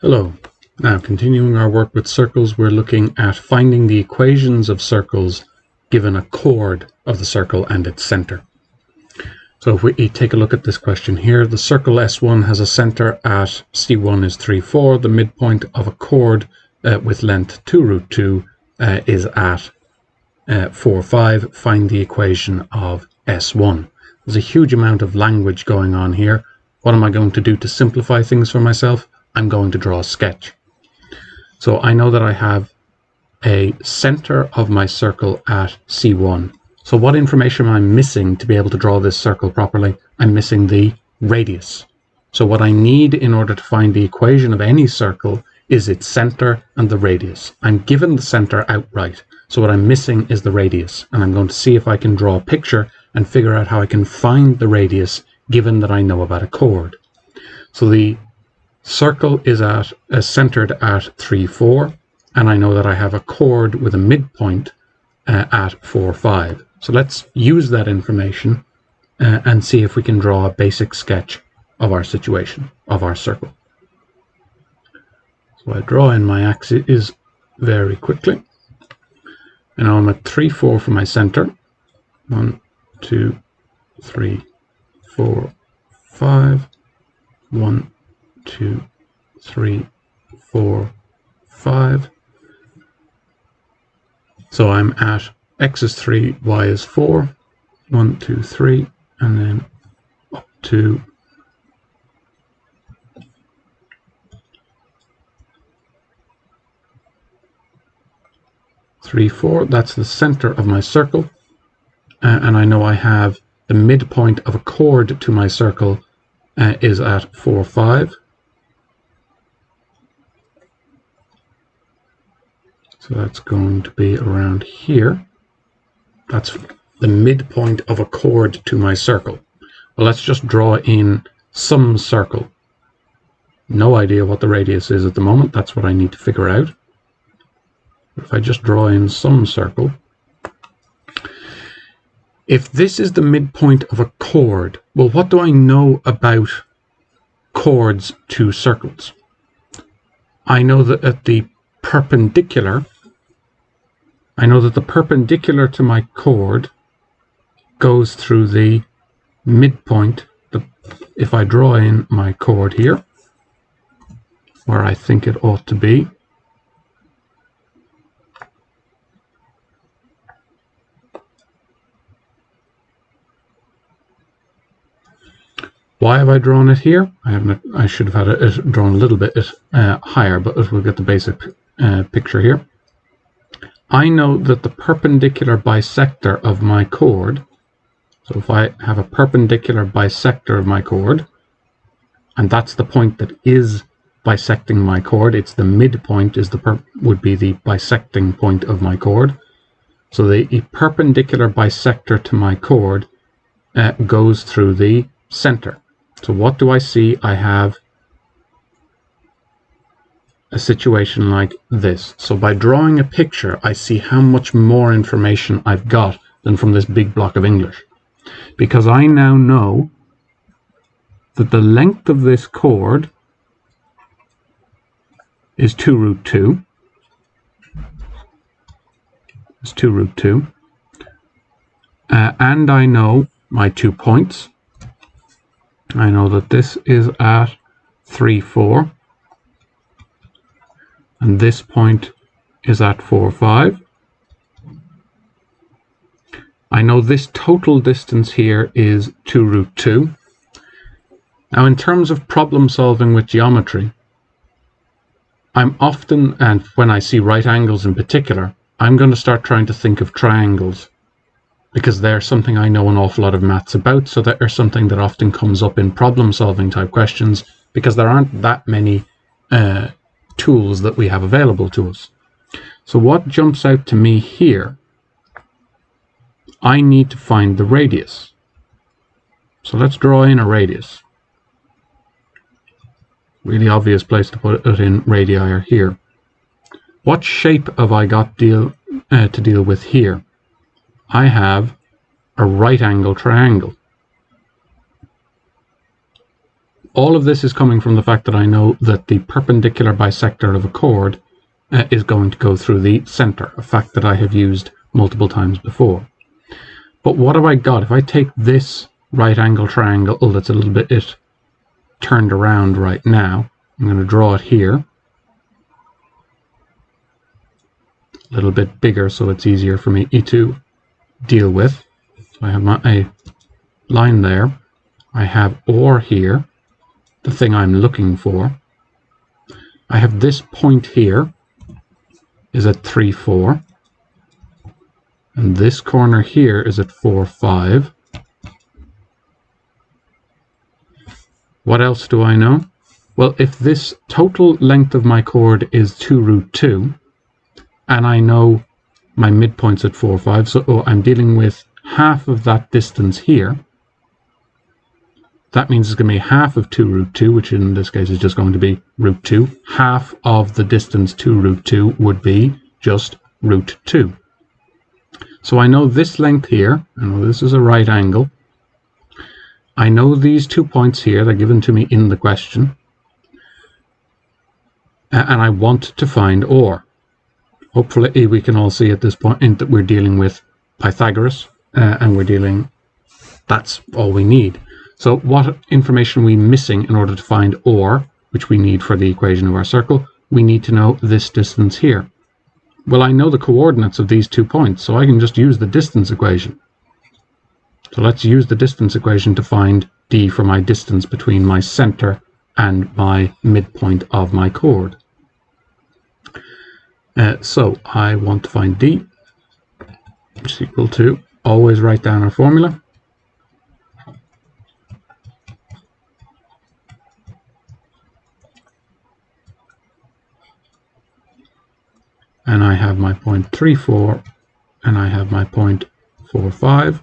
Hello. Now, continuing our work with circles, we're looking at finding the equations of circles given a chord of the circle and its center. So if we take a look at this question here, the circle S1 has a center at C1 is 3, 4. The midpoint of a chord with length 2 root 2 is at 4, 5. Find the equation of S1. There's a huge amount of language going on here. What am I going to do to simplify things for myself? I'm going to draw a sketch. So I know that I have a center of my circle at C1. So what information am I missing to be able to draw this circle properly? I'm missing the radius. So what I need in order to find the equation of any circle is its center and the radius. I'm given the center outright. So what I'm missing is the radius. And I'm going to see if I can draw a picture and figure out how I can find the radius given that I know about a chord. So the circle is centered at 3, 4, and I know that I have a chord with a midpoint at 4, 5. So let's use that information and see if we can draw a basic sketch of our situation, of our circle. So I draw in my axes very quickly. And now I'm at 3, 4 for my center. 1, 2, 3, 4, 5. 1, 2, 3, 4, 5. So I'm at x is 3, y is 4. 1, 2, 3, and then up to 3, 4. That's the center of my circle. And I know I have the midpoint of a chord to my circle is at 4, 5. So that's going to be around here. That's the midpoint of a chord to my circle. Well, let's just draw in some circle. No idea what the radius is at the moment. That's what I need to figure out. If I just draw in some circle, if this is the midpoint of a chord, well, what do I know about chords to circles? I know that at the perpendicular, to my chord goes through the midpoint. If I draw in my chord here, where I think it ought to be, why have I drawn it here? I should have had it drawn a little bit higher, but we'll get the basic picture here. I know that the perpendicular bisector of my chord, so if I have a perpendicular bisector of my chord, and that's the point that is bisecting my chord, it's the midpoint would be the bisecting point of my chord. So the perpendicular bisector to my chord goes through the center. So what do I see? I have a situation like this. So by drawing a picture, I see how much more information I've got than from this big block of English. Because I now know that the length of this chord is 2 root 2. It's 2 root 2. And I know my 2 points. I know that this is at 3, 4. And this point is at 4, 5. I know this total distance here is 2 root 2. Now, in terms of problem solving with geometry, I'm often, and when I see right angles in particular, I'm going to start trying to think of triangles, because they're something I know an awful lot of maths about, so that are something that often comes up in problem solving type questions, because there aren't that many tools that we have available to us. So what jumps out to me here, I need to find the radius. So let's draw in a radius. Really obvious place to put it in, radii are here. What shape have I got to deal with here? I have a right angle triangle. all of this is coming from the fact that I know that the perpendicular bisector of a chord is going to go through the center, a fact that I have used multiple times before. But what have I got? If I take this right angle triangle, oh, that's a little bit turned around right now. I'm going to draw it here. A little bit bigger so it's easier for me to deal with. So I have my line there. I have OR here, the thing I'm looking for. I have this point here is at 3, 4. And this corner here is at 4, 5. What else do I know? Well, if this total length of my chord is 2√2, and I know my midpoint's at 4, 5, so I'm dealing with half of that distance here. That means it's going to be half of 2√2, which in this case is just going to be √2. Half of the distance to √2 would be just √2. So I know this length here, I know this is a right angle. I know these 2 points here, they're given to me in the question. And I want to find OR. Hopefully we can all see at this point that we're dealing with Pythagoras, and that's all we need. So what information are we missing in order to find OR, which we need for the equation of our circle? We need to know this distance here. Well, I know the coordinates of these 2 points, so I can just use the distance equation. So let's use the distance equation to find D for my distance between my center and my midpoint of my chord. So I want to find D, which is equal to, always write down our formula. And I have my point 3, 4, and I have my point 4, 5.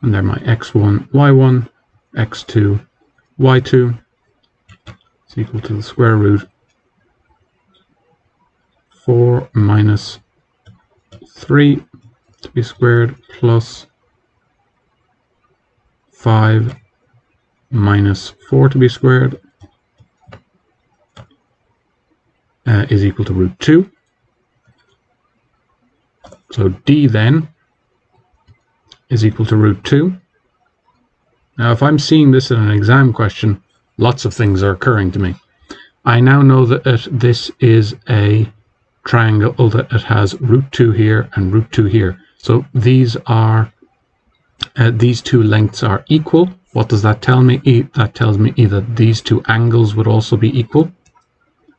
And they're my x1, y1, x2, y2. It's equal to the square root 4 minus 3 to be squared plus 5 minus 4 to be squared is equal to √2. So D then is equal to √2. Now if I'm seeing this in an exam question, lots of things are occurring to me. I now know that this is a triangle that it has √2 here and √2 here. So these are these two lengths are equal. What does that tell me? That tells me either these two angles would also be equal,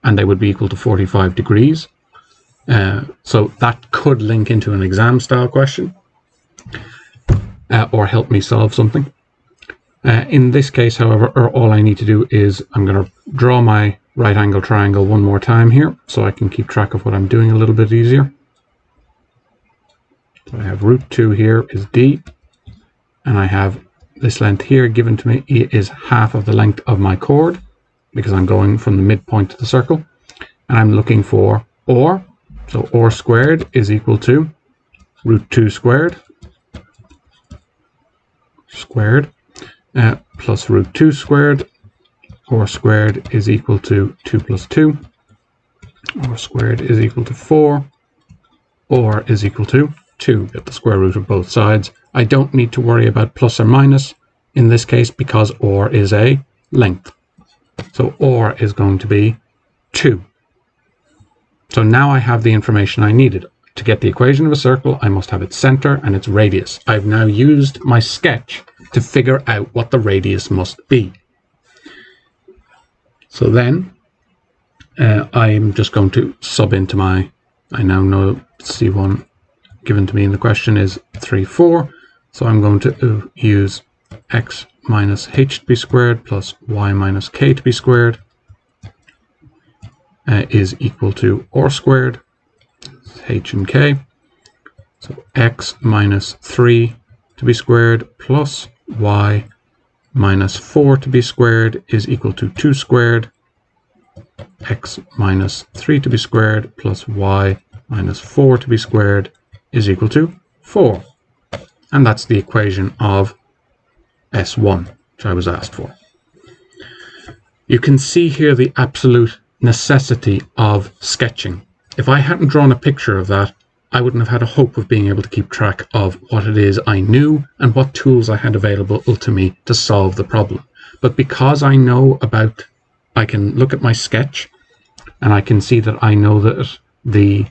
and they would be equal to 45 degrees. So that could link into an exam style question or help me solve something. In this case, however, all I need to do is I'm going to draw my right angle triangle one more time here so I can keep track of what I'm doing a little bit easier. So I have √2 here is D, and I have this length here given to me is half of the length of my chord, because I'm going from the midpoint to the circle, and I'm looking for OR. So OR squared is equal to √2 squared plus √2 squared. OR squared is equal to 2 plus 2. OR squared is equal to 4. OR is equal to 2. Get the square root of both sides. I don't need to worry about plus or minus in this case because OR is a length. So OR is going to be 2. So now I have the information I needed. To get the equation of a circle, I must have its center and its radius. I've now used my sketch to figure out what the radius must be. So then I'm just going to sub into I now know C1 given to me in the question is 3, 4. So I'm going to use x minus h to be squared plus y minus k to be squared is equal to OR squared, h and k. So x minus 3 to be squared plus y minus 4 to be squared is equal to 2 squared. X minus 3 to be squared plus y minus 4 to be squared is equal to 4. And that's the equation of S1, which I was asked for. You can see here the absolute necessity of sketching. If I hadn't drawn a picture of that, I wouldn't have had a hope of being able to keep track of what it is I knew and what tools I had available to me to solve the problem. But because I know about, I can look at my sketch and I can see that I know that the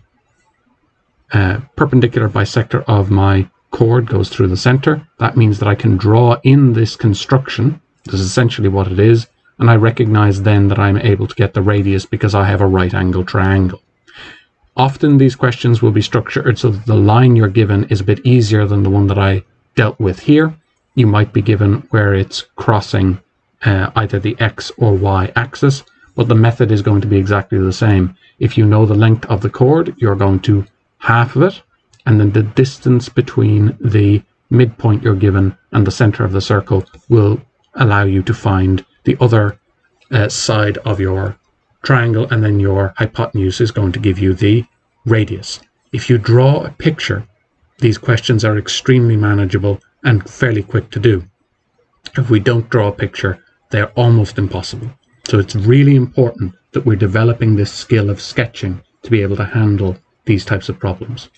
perpendicular bisector of my chord goes through the center. That means that I can draw in this construction. This is essentially what it is. And I recognize then that I'm able to get the radius because I have a right angle triangle. Often these questions will be structured so that the line you're given is a bit easier than the one that I dealt with here. You might be given where it's crossing either the X or Y axis, but the method is going to be exactly the same. If you know the length of the chord, you're going to half of it, and then the distance between the midpoint you're given and the center of the circle will allow you to find the other side of your triangle, and then your hypotenuse is going to give you the radius. If you draw a picture, these questions are extremely manageable and fairly quick to do. If we don't draw a picture, they're almost impossible. So it's really important that we're developing this skill of sketching to be able to handle these types of problems.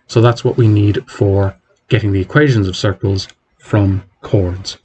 So that's what we need for getting the equations of circles from chords.